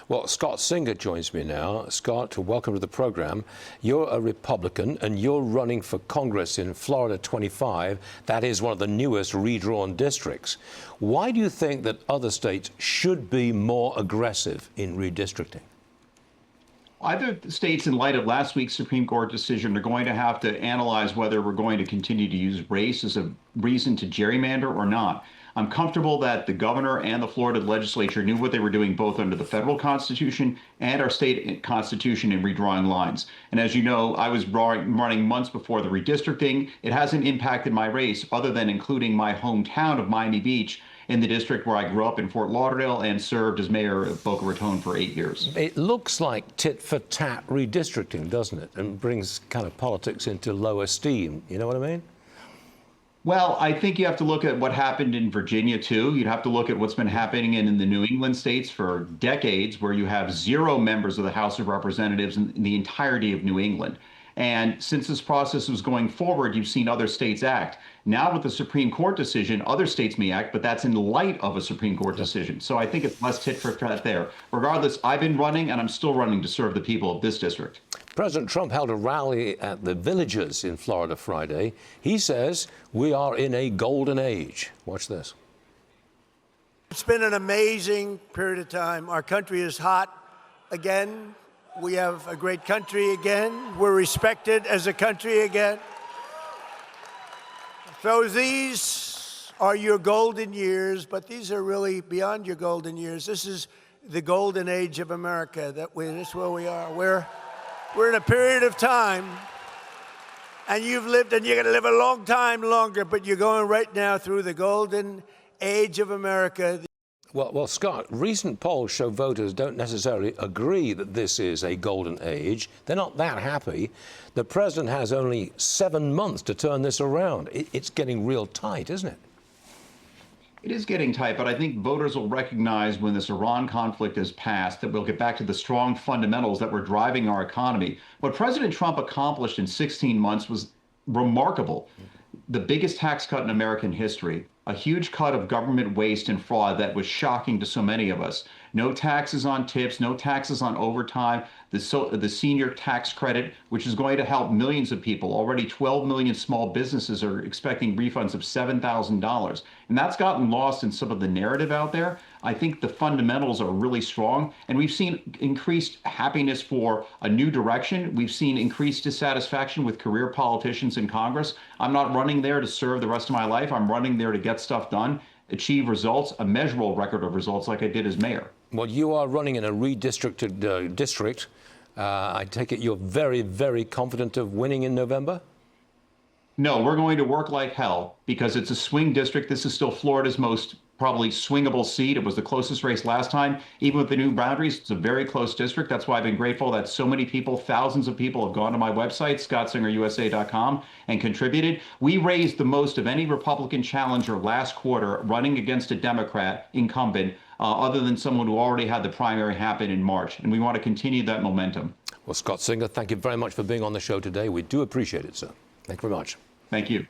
Well, Scott Singer joins me now. Scott, welcome to the program. You're a Republican and you're running for Congress in Florida 25. That is one of the newest redrawn districts. Why do you think that other states should be more aggressive in redistricting? Either states, in light of last week's Supreme Court decision, are going to have to analyze whether we're going to continue to use race as a reason to gerrymander or not. I'm comfortable that the governor and the Florida legislature knew what they were doing both under the federal constitution and our state constitution in redrawing lines. And as you know, I was running months before the redistricting. It hasn't impacted my race other than including my hometown of Miami Beach in the district where I grew up in Fort Lauderdale and served as mayor of Boca Raton for 8 years. It looks like tit-for-tat redistricting, doesn't it? And brings kind of politics into low esteem. You know what I mean? Well, I think you have to look at what happened in Virginia, too. You'd have to look at what's been happening in the New England states for decades, where you have 0 members of the House of Representatives in the entirety of New England. And since this process was going forward, you've seen other states act. Now with the Supreme Court decision, other states may act, but that's in light of a Supreme Court decision. So I think it's less tit for tat there. Regardless, I've been running and I'm still running to serve the people of this district. President Trump held a rally at the Villages in Florida Friday. He says we are in a golden age. Watch this. It's been an amazing period of time. Our country is hot again. We have a great country again. We're respected as a country again. So these are your golden years, but these are really beyond your golden years. This is the golden age of America. That's where we are. We're in a period of time, and you've lived, and you're going to live a long time longer, but you're going right now through the golden age of America. Well, Scott, recent polls show voters don't necessarily agree that this is a golden age. They're not that happy. The president has only 7 months to turn this around. It's getting real tight, isn't it? It is getting tight, but I think voters will recognize when this Iran conflict is passed that we'll get back to the strong fundamentals that were driving our economy. What President Trump accomplished in 16 months was remarkable. The biggest tax cut in American history, a huge cut of government waste and fraud that was shocking to so many of us. No taxes on tips, no taxes on overtime, the senior tax credit, which is going to help millions of people. Already 12 million small businesses are expecting refunds of $7,000. And that's gotten lost in some of the narrative out there. I think the fundamentals are really strong. And we've seen increased happiness for a new direction. We've seen increased dissatisfaction with career politicians in Congress. I'm not running there to serve the rest of my life. I'm running there to get stuff done, achieve results, a measurable record of results like I did as mayor. Well, you are running in a redistricted district. I take it you're very, very confident of winning in November? No, we're going to work like hell because it's a swing district. This is still Florida's most probably swingable seat. It was the closest race last time. Even with the new boundaries, it's a very close district. That's why I've been grateful that so many people, thousands of people, have gone to my website, scottsingerusa.com, and contributed. We raised the most of any Republican challenger last quarter running against a Democrat incumbent, other than someone who already had the primary happen in March. And we want to continue that momentum. Well, Scott Singer, thank you very much for being on the show today. We do appreciate it, sir. Thank you very much. Thank you.